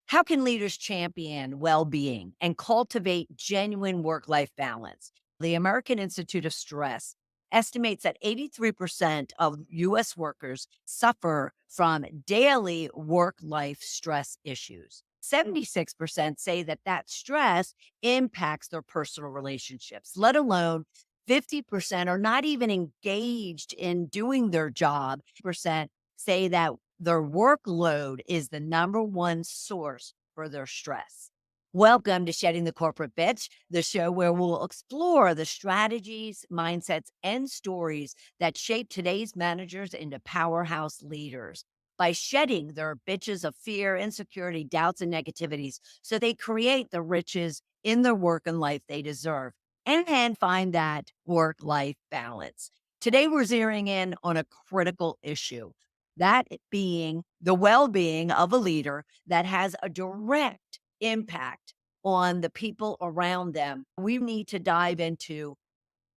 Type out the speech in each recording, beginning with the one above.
How can leaders champion well-being and cultivate genuine work-life balance? The American Institute of Stress estimates that 83% of US workers suffer from daily work-life stress issues. 76% say that stress impacts their personal relationships, let alone 50% are not even engaged in doing their job. Percent say that their workload is the number one source for their stress. Welcome to Shedding the Corporate Bitch, the show where we'll explore the strategies, mindsets, and stories that shape today's managers into powerhouse leaders by shedding their bitches of fear, insecurity, doubts, and negativities so they create the riches in their work and life they deserve and find that work-life balance. Today, we're zeroing in on a critical issue, that being the well-being of a leader that has a direct impact on the people around them. We need to dive into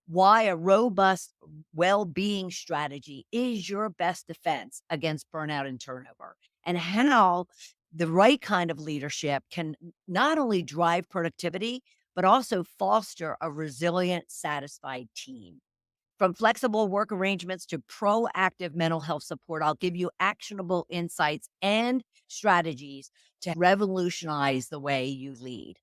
why a robust well-being strategy is your best defense against burnout and turnover, and how the right kind of leadership can not only drive productivity, but also foster a resilient, satisfied team. From flexible work arrangements to proactive mental health support, I'll give you actionable insights and strategies to revolutionize the way you lead.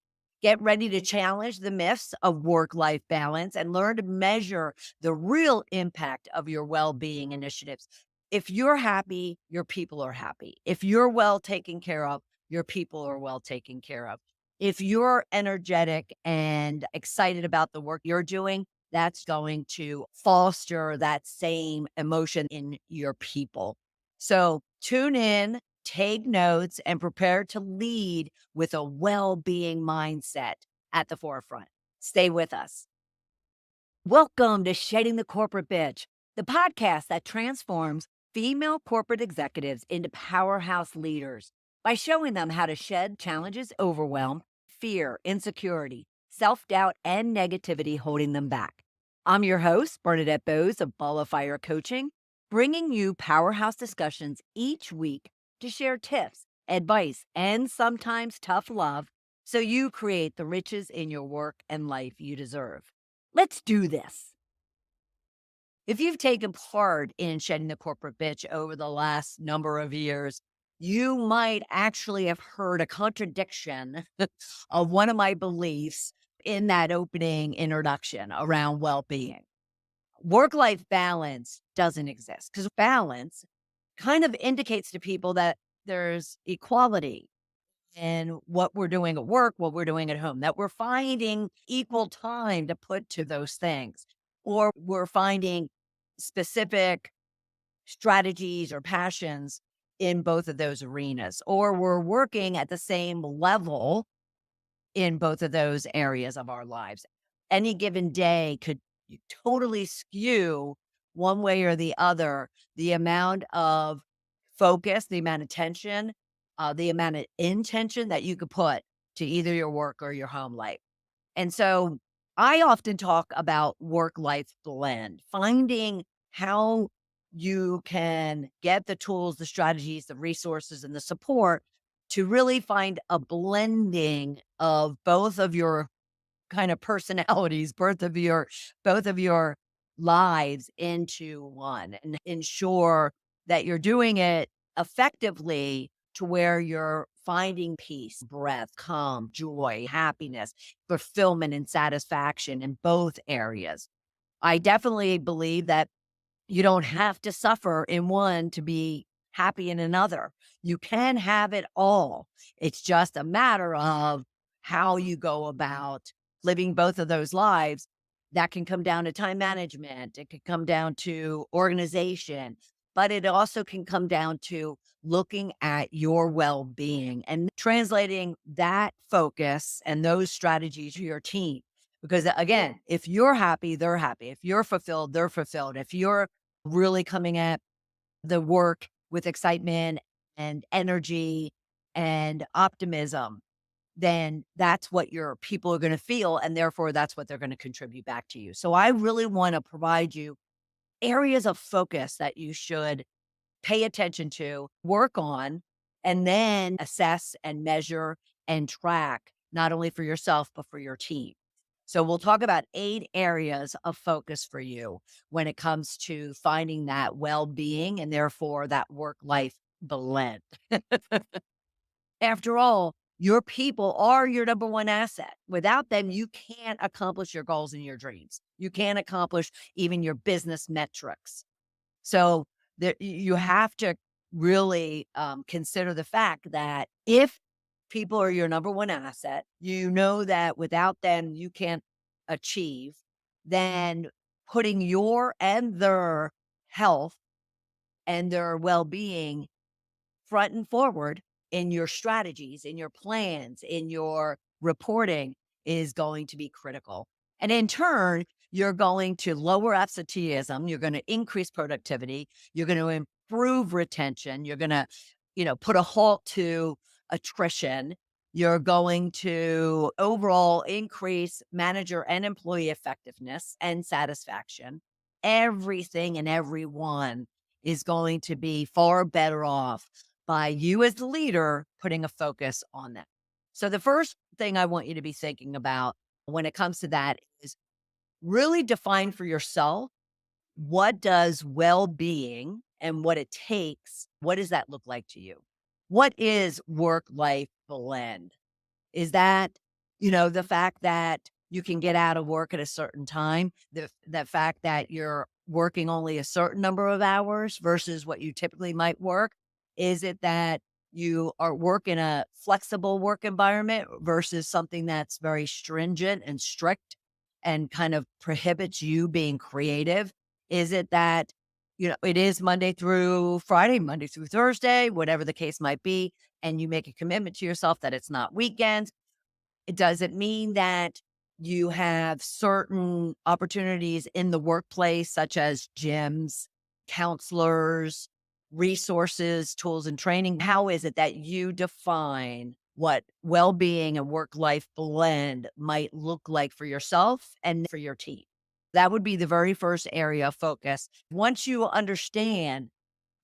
Get ready to challenge the myths of work life balance and learn to measure the real impact of your well being initiatives. If you're happy, your people are happy. If you're well taken care of, your people are well taken care of. If you're energetic and excited about the work you're doing, that's going to foster that same emotion in your people. So tune in, take notes, and prepare to lead with a well-being mindset at the forefront. Stay with us. Welcome to Shedding the Corporate Bitch, the podcast that transforms female corporate executives into powerhouse leaders by showing them how to shed challenges, overwhelm, fear, insecurity, self-doubt, and negativity holding them back. I'm your host, Bernaedette Bose of Ball of Fire Coaching, bringing you powerhouse discussions each week to share tips, advice, and sometimes tough love so you create the riches in your work and life you deserve. Let's do this. If you've taken part in Shedding the Corporate Bitch over the last number of years, you might actually have heard a contradiction of one of my beliefs in that opening introduction around well-being. Work-life balance doesn't exist because balance kind of indicates to people that there's equality in what we're doing at work, what we're doing at home, that we're finding equal time to put to those things, or we're finding specific strategies or passions in both of those arenas, or we're working at the same level in both of those areas of our lives. Any given day could totally skew one way or the other, the amount of focus, the amount of tension, the amount of intention that you could put to either your work or your home life. And so I often talk about work life blend, finding how you can get the tools, the strategies, the resources, and the support to really find a blending of both of your kind of personalities, both of your lives into one, and ensure that you're doing it effectively to where you're finding peace, breath, calm, joy, happiness, fulfillment, and satisfaction in both areas. I definitely believe that you don't have to suffer in one to be happy in another. You can have it all. It's just a matter of how you go about living both of those lives. That can come down to time management. It can come down to organization, but it also can come down to looking at your well-being and translating that focus and those strategies to your team. Because again, if you're happy, they're happy. If you're fulfilled, they're fulfilled. If you're really coming at the work with excitement and energy and optimism, then that's what your people are going to feel. And therefore, that's what they're going to contribute back to you. So I really want to provide you areas of focus that you should pay attention to, work on, and then assess and measure and track not only for yourself, but for your team. So we'll talk about 8 areas of focus for you when it comes to finding that well-being and therefore that work-life blend. After all, your people are your number one asset. Without them, you can't accomplish your goals and your dreams. You can't accomplish even your business metrics. So you have to really consider the fact that if people are your number one asset, you know that without them, you can't achieve, then putting your and their health and their well being front and forward in your strategies, in your plans, in your reporting is going to be critical. And in turn, you're going to lower absenteeism, you're going to increase productivity, you're going to improve retention, you're going to, put a halt to attrition. You're going to overall increase manager and employee effectiveness and satisfaction. Everything and everyone is going to be far better off by you as the leader putting a focus on that. So the first thing I want you to be thinking about when it comes to that is really define for yourself, what does well-being and what it takes, what does that look like to you? What is work-life blend? Is that, the fact that you can get out of work at a certain time, the fact that you're working only a certain number of hours versus what you typically might work? Is it that you are working a flexible work environment versus something that's very stringent and strict and kind of prohibits you being creative? Is it that, it is Monday through Friday, Monday through Thursday, whatever the case might be, and you make a commitment to yourself that it's not weekends? It doesn't mean that you have certain opportunities in the workplace, such as gyms, counselors, resources, tools, and training. How is it that you define what well being and work life blend might look like for yourself and for your team? That would be the very first area of focus. Once you understand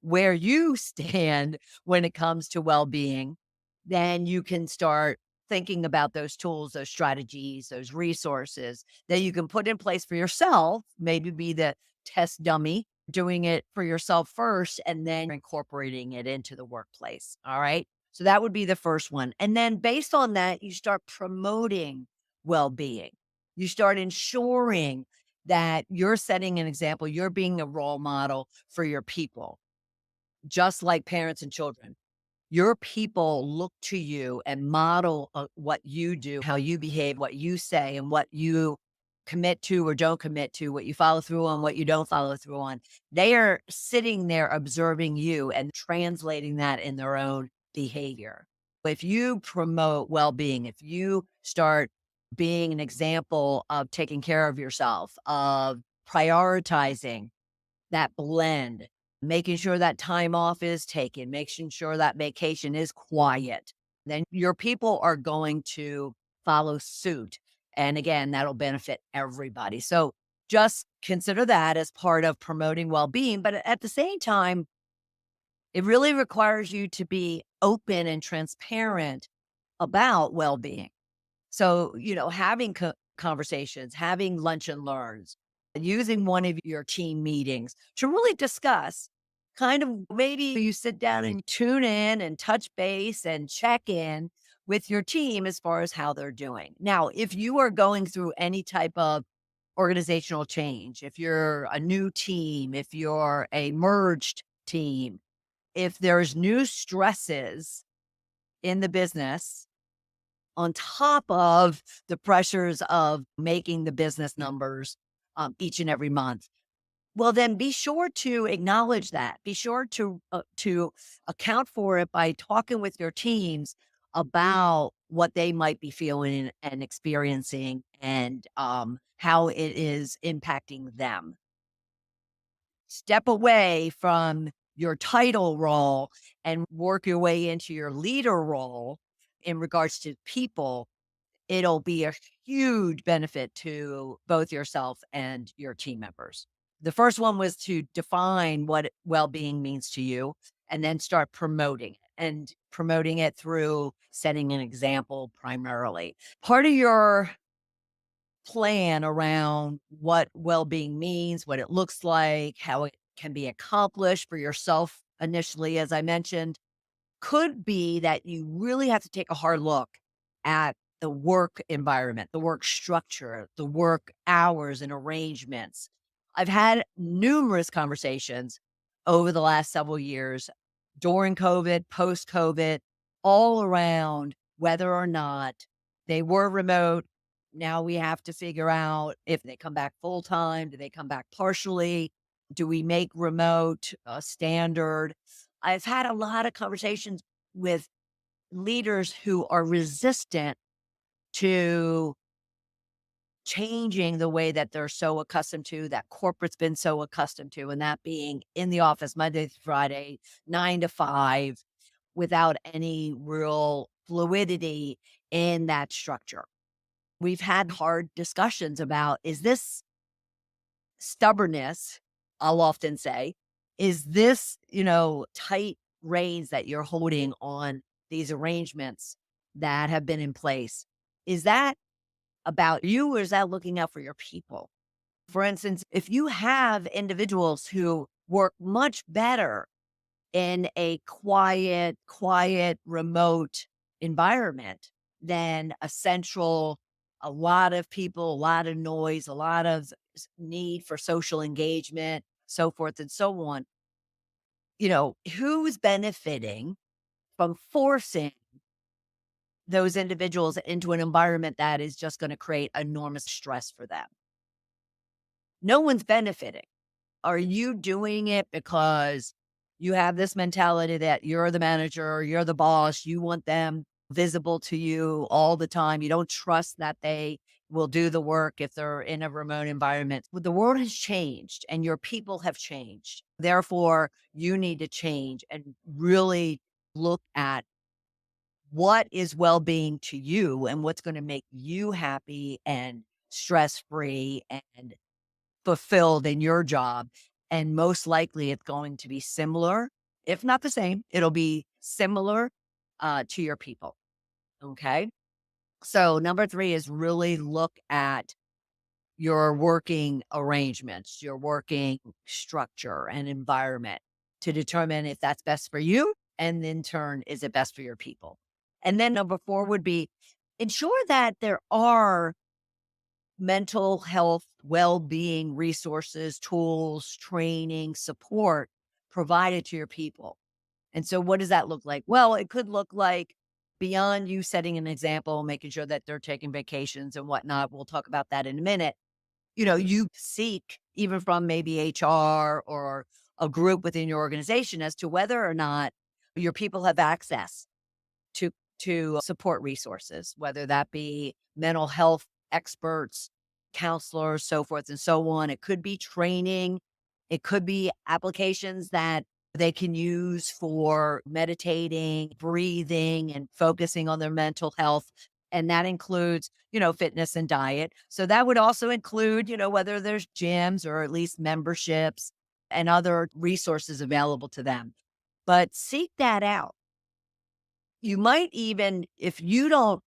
where you stand when it comes to well-being, then you can start thinking about those tools, those strategies, those resources that you can put in place for yourself, maybe be the test dummy, doing it for yourself first, and then incorporating it into the workplace. All right. So that would be the first one. And then based on that, you start promoting well-being. You start ensuring that you're setting an example, you're being a role model for your people, just like parents and children. Your people look to you and model what you do, how you behave, what you say, and what you commit to or don't commit to, what you follow through on, what you don't follow through on. They are sitting there observing you and translating that in their own behavior. If you promote well being, if you start being an example of taking care of yourself, of prioritizing that blend, making sure that time off is taken, making sure that vacation is quiet, then your people are going to follow suit. And again, that'll benefit everybody. So just consider that as part of promoting well being. But at the same time, it really requires you to be open and transparent about well being. So, having conversations, having lunch and learns, using one of your team meetings to really discuss kind of maybe you sit down and tune in and touch base and check in with your team as far as how they're doing. Now, if you are going through any type of organizational change, if you're a new team, if you're a merged team, if there's new stresses in the business, on top of the pressures of making the business numbers each and every month. Well, then be sure to acknowledge that. Be sure to account for it by talking with your teams about what they might be feeling and experiencing, and how it is impacting them. Step away from your title role and work your way into your leader role in regards to people. It'll be a huge benefit to both yourself and your team members. The first one was to define what well-being means to you. and then start promoting it and promoting it through setting an example primarily. Part of your plan around what well-being means, what it looks like, how it can be accomplished for yourself initially, as I mentioned, could be that you really have to take a hard look at the work environment, the work structure, the work hours and arrangements. I've had numerous conversations over the last several years, during COVID, post COVID, all around whether or not they were remote. Now we have to figure out if they come back full time, do they come back partially? Do we make remote a standard? I've had a lot of conversations with leaders who are resistant to changing the way that they're so accustomed to, that corporate's been so accustomed to, and that being in the office Monday through Friday, 9 to 5, without any real fluidity in that structure. We've had hard discussions about, is this stubbornness, I'll often say, is this, tight reins that you're holding on these arrangements that have been in place? Is that about you or is that looking out for your people? For instance, if you have individuals who work much better in a quiet, remote environment than a central, a lot of people, a lot of noise, a lot of need for social engagement, so forth and so on. Who's benefiting from forcing those individuals into an environment that is just going to create enormous stress for them? No one's benefiting. Are you doing it because you have this mentality that you're the manager, you're the boss, you want them visible to you all the time? You don't trust that they will do the work if they're in a remote environment. Well, the world has changed and your people have changed. Therefore, you need to change and really look at what is well-being to you and what's going to make you happy and stress-free and fulfilled in your job, and most likely it's going to be similar, if not the same, it'll be similar, to your people, okay? So, number 3 is really look at your working arrangements, your working structure and environment to determine if that's best for you, and in turn, is it best for your people? And then number 4 would be ensure that there are mental health, well-being resources, tools, training, support provided to your people. And so what does that look like? Well, it could look like beyond you setting an example, making sure that they're taking vacations and whatnot. We'll talk about that in a minute. You seek even from maybe HR or a group within your organization as to whether or not your people have access to support resources, whether that be mental health experts, counselors, so forth and so on. It could be training. It could be applications that they can use for meditating, breathing, and focusing on their mental health. And that includes, fitness and diet. So that would also include, whether there's gyms or at least memberships and other resources available to them. But seek that out. You might even, if you don't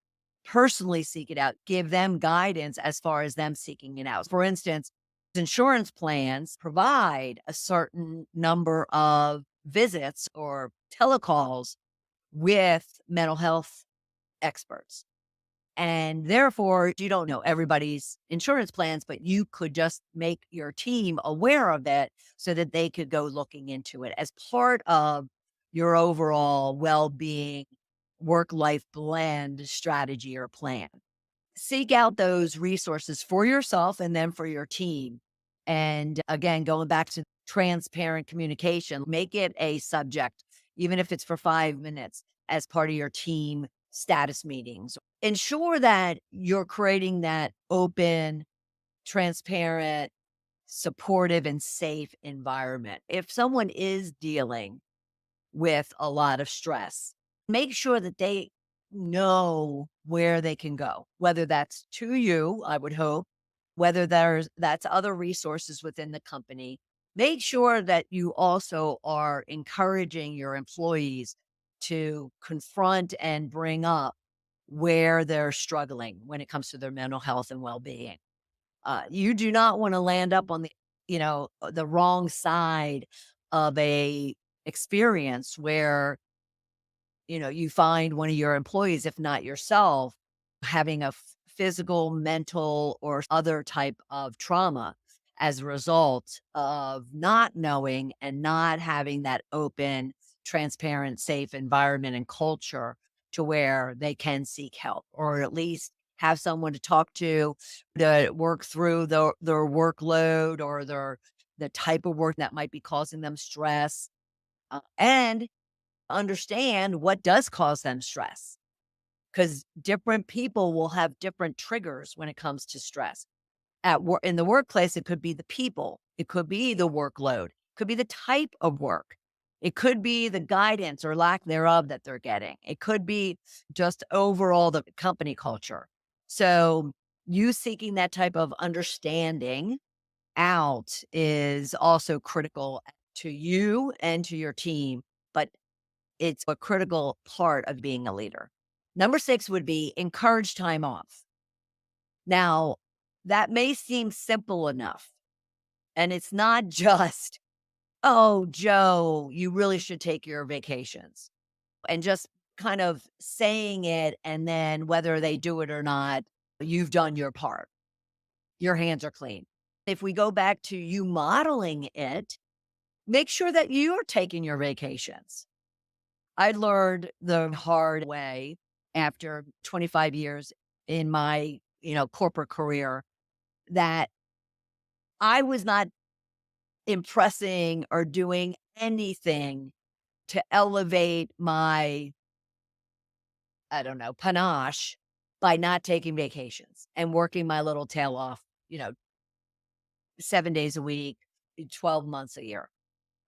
personally seek it out, give them guidance as far as them seeking it out. For instance, insurance plans provide a certain number of visits or telecalls with mental health experts. And therefore, you don't know everybody's insurance plans, but you could just make your team aware of it so that they could go looking into it as part of your overall well-being work-life blend strategy or plan. Seek out those resources for yourself and then for your team. And again, going back to transparent communication, make it a subject, even if it's for 5 minutes as part of your team status meetings. Ensure that you're creating that open, transparent, supportive, and safe environment. If someone is dealing with a lot of stress, make sure that they know where they can go, whether that's to you, I would hope, whether that's other resources within the company, Make sure that you also are encouraging your employees to confront and bring up where they're struggling when it comes to their mental health and well-being. You do not want to land up on the wrong side of a experience where, you find one of your employees, if not yourself, having a physical, mental, or other type of trauma as a result of not knowing and not having that open, transparent, safe environment and culture to where they can seek help, or at least have someone to talk to work through their workload or the type of work that might be causing them stress, and understand what does cause them stress, because different people will have different triggers when it comes to stress. At work, in the workplace, it could be the people, it could be the workload, could be the type of work, it could be the guidance or lack thereof that they're getting, it could be just overall the company culture. So, you seeking that type of understanding out is also critical to you and to your team, but it's a critical part of being a leader. Number 6 would be encourage time off. Now, that may seem simple enough, and it's not just, "Oh, Joe, you really should take your vacations," and just kind of saying it, and then whether they do it or not, you've done your part. Your hands are clean. If we go back to you modeling it, make sure that you're taking your vacations. I learned the hard way after 25 years in my, corporate career, that I was not impressing or doing anything to elevate my, I don't know, panache by not taking vacations and working my little tail off, you know, 7 days a week, 12 months a year.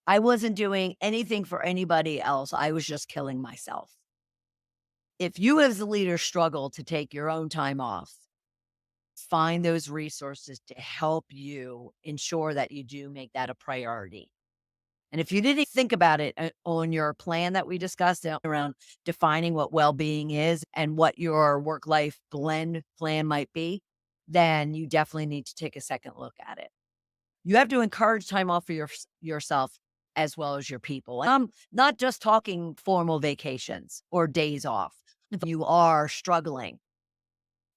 I wasn't doing anything for anybody else. I was just killing myself. If you as a leader struggle to take your own time off, find those resources to help you ensure that you do make that a priority. And if you didn't think about it on your plan that we discussed around defining what well-being is and what your work-life blend plan might be, then you definitely need to take a second look at it. You have to encourage time off for yourself as well as your people. And I'm not just talking formal vacations or days off. If you are struggling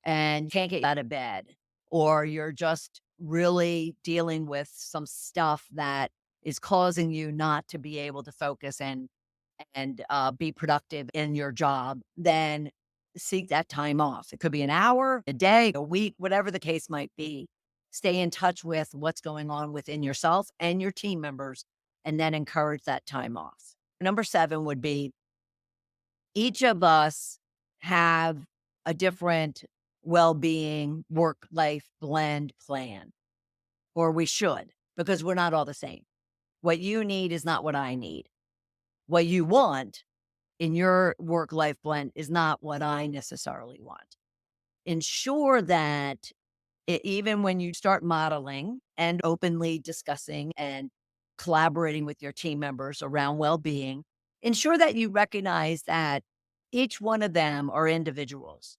and can't get out of bed, or you're just really dealing with some stuff that is causing you not to be able to focus and be productive in your job, then seek that time off. It could be an hour, a day, a week, whatever the case might be. Stay in touch with what's going on within yourself and your team members, and then encourage that time off. Number 7 would be, each of us have a different well-being work-life blend plan, or we should, because we're not all the same. What you need is not what I need. What you want in your work-life blend is not what I necessarily want. Ensure that even when you start modeling and openly discussing and collaborating with your team members around well-being, ensure that you recognize that each one of them are individuals.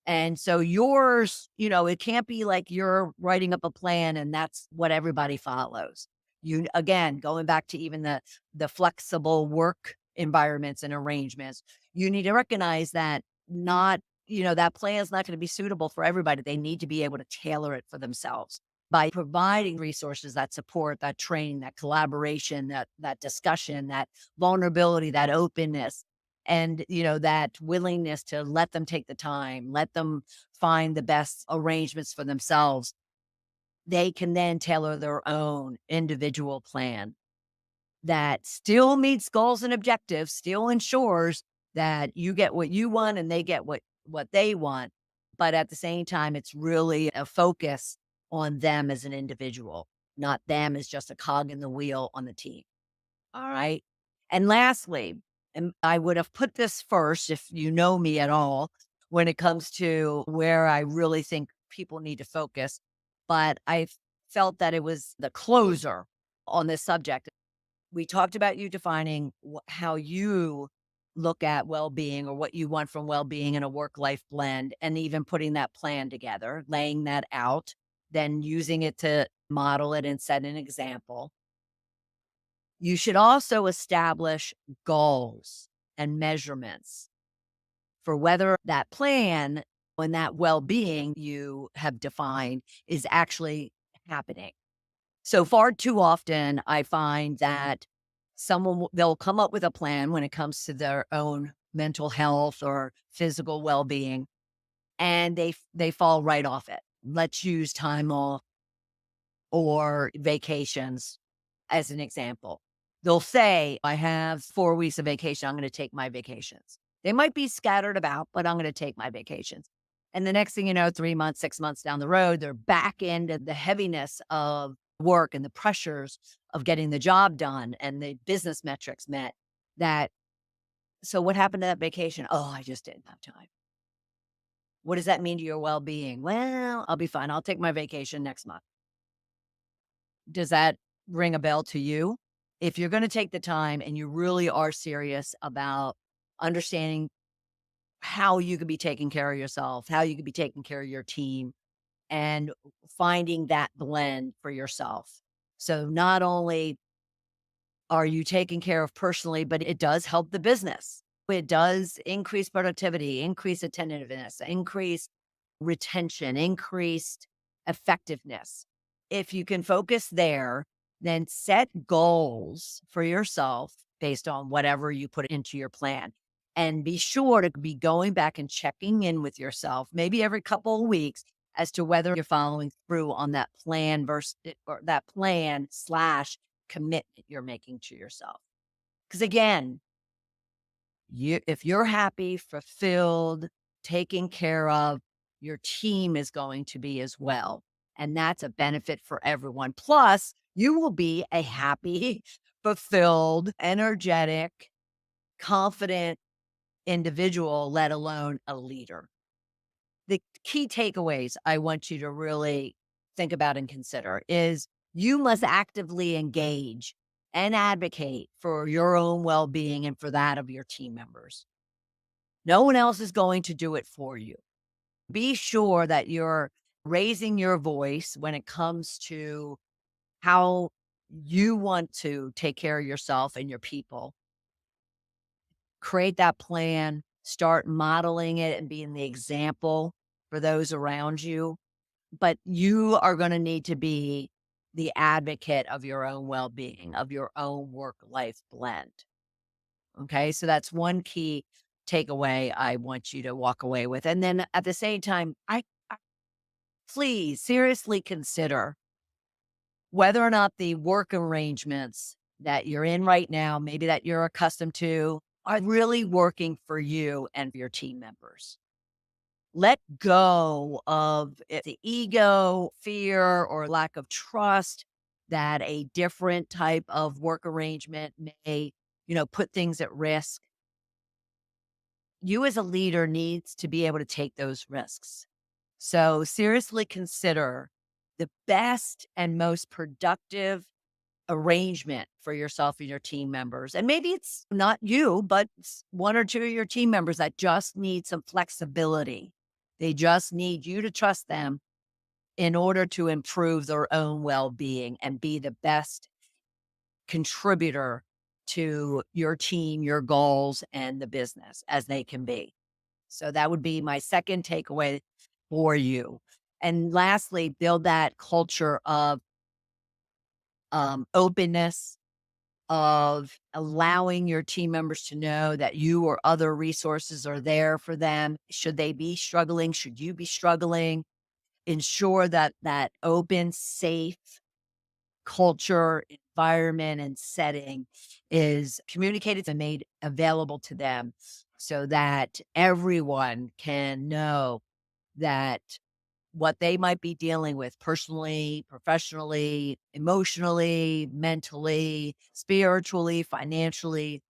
And so yours, it can't be like you're writing up a plan and that's what everybody follows. You, again, going back to even the flexible work environments and arrangements, you need to recognize that not, that plan is not going to be suitable for everybody. They need to be able to tailor it for themselves by providing resources that support that training, that collaboration, that discussion, that vulnerability, that openness, and that willingness to let them take the time, let them find the best arrangements for themselves. They can then tailor their own individual plan that still meets goals and objectives, still ensures that you get what you want and they get what they want, but at the same time it's really a focus on them as an individual, not them as just a cog in the wheel on the team. All right. And lastly, and I would have put this first if you know me at all when it comes to where I really think people need to focus, but I felt that it was the closer. on this subject. We talked about you defining how you look at well-being or what you want from well-being in a work-life blend, and even putting that plan together, laying that out, then using it to model it and set an example. You should also establish goals and measurements for whether that plan and that well-being you have defined is actually happening. So far too often, I find that they'll come up with a plan when it comes to their own mental health or physical well-being, and they fall right off it. Let's use time off or vacations as an example. They'll say, I have 4 weeks of vacation. I'm going to take my vacations. They might be scattered about, but I'm going to take my vacations. And the next thing you know, 3 months, 6 months down the road, they're back into the heaviness of work and the pressures of getting the job done and the business metrics met. That, so what happened to that vacation? Oh, I just didn't have time. What does that mean to your well being? Well, I'll be fine. I'll take my vacation next month. Does that ring a bell to you? If you're gonna take the time and you really are serious about understanding how you could be taking care of yourself, how you could be taking care of your team, and finding that blend for yourself. So not only are you taking care of personally, but it does help the business. It does increase productivity, increase attentiveness, increase retention, increased effectiveness. If you can focus there, then set goals for yourself based on whatever you put into your plan. And be sure to be going back and checking in with yourself, maybe every couple of weeks, as to whether you're following through on that plan or that plan slash commitment you're making to yourself. Because again, if you're happy, fulfilled, taken care of, your team is going to be as well. And that's a benefit for everyone. Plus, you will be a happy, fulfilled, energetic, confident individual, let alone a leader. The key takeaways I want you to really think about and consider is you must actively engage and advocate for your own well being and for that of your team members. No one else is going to do it for you. Be sure that you're raising your voice when it comes to how you want to take care of yourself and your people. Create that plan, start modeling it and being the example for those around you. But you are going to need to be the advocate of your own well being, of your own work life blend. Okay. So that's one key takeaway I want you to walk away with. And then at the same time, please seriously consider whether or not the work arrangements that you're in right now, maybe that you're accustomed to, are really working for you and your team members. Let go of the ego, fear, or lack of trust that a different type of work arrangement may, put things at risk. You as a leader needs to be able to take those risks. So seriously consider the best and most productive arrangement for yourself and your team members. And maybe it's not you, but it's one or two of your team members that just need some flexibility. They just need you to trust them in order to improve their own well being and be the best contributor to your team, your goals, and the business as they can be. So that would be my second takeaway for you. And lastly, build that culture of openness, of allowing your team members to know that you or other resources are there for them. Should they be struggling? Should you be struggling? Ensure that that open, safe culture, environment, and setting is communicated and made available to them so that everyone can know that what they might be dealing with personally, professionally, emotionally, mentally, spiritually, financially,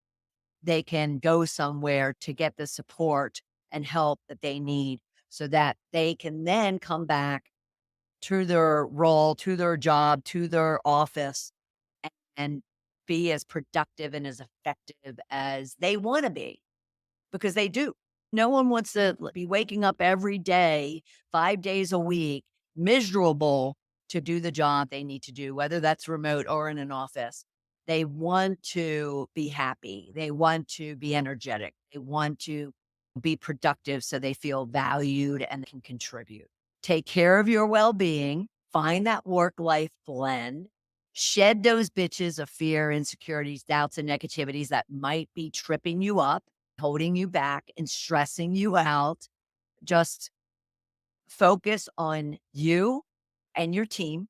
they can go somewhere to get the support and help that they need so that they can then come back to their role, to their job, to their office and be as productive and as effective as they want to be, because they do. No one wants to be waking up every day, 5 days a week, miserable to do the job they need to do, whether that's remote or in an office. They want to be happy. They want to be energetic. They want to be productive so they feel valued and can contribute. Take care of your well being, find that work life blend, shed those bitches of fear, insecurities, doubts, and negativities that might be tripping you up, holding you back, and stressing you out. Just focus on you and your team,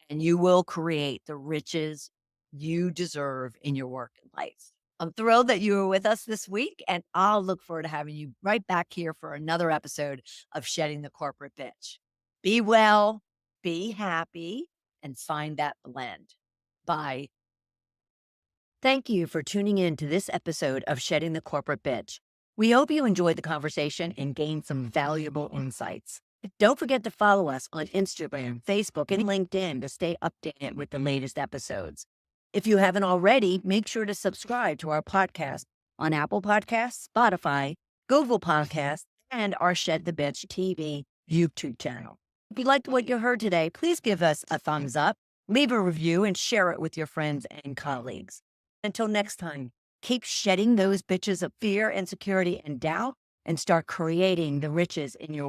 and you will create the riches you deserve in your work and life. I'm thrilled that you were with us this week, and I'll look forward to having you right back here for another episode of Shedding the Corporate Bitch. Be well, be happy, and find that blend. Bye. Thank you for tuning in to this episode of Shedding the Corporate Bitch. We hope you enjoyed the conversation and gained some valuable insights. Don't forget to follow us on Instagram, Facebook, and LinkedIn to stay updated with the latest episodes. If you haven't already, make sure to subscribe to our podcast on Apple Podcasts, Spotify, Google Podcasts, and our Shed the Bitch TV YouTube channel. If you liked what you heard today, please give us a thumbs up, leave a review, and share it with your friends and colleagues. Until next time, keep shedding those bitches of fear, insecurity, and doubt, and start creating the riches in your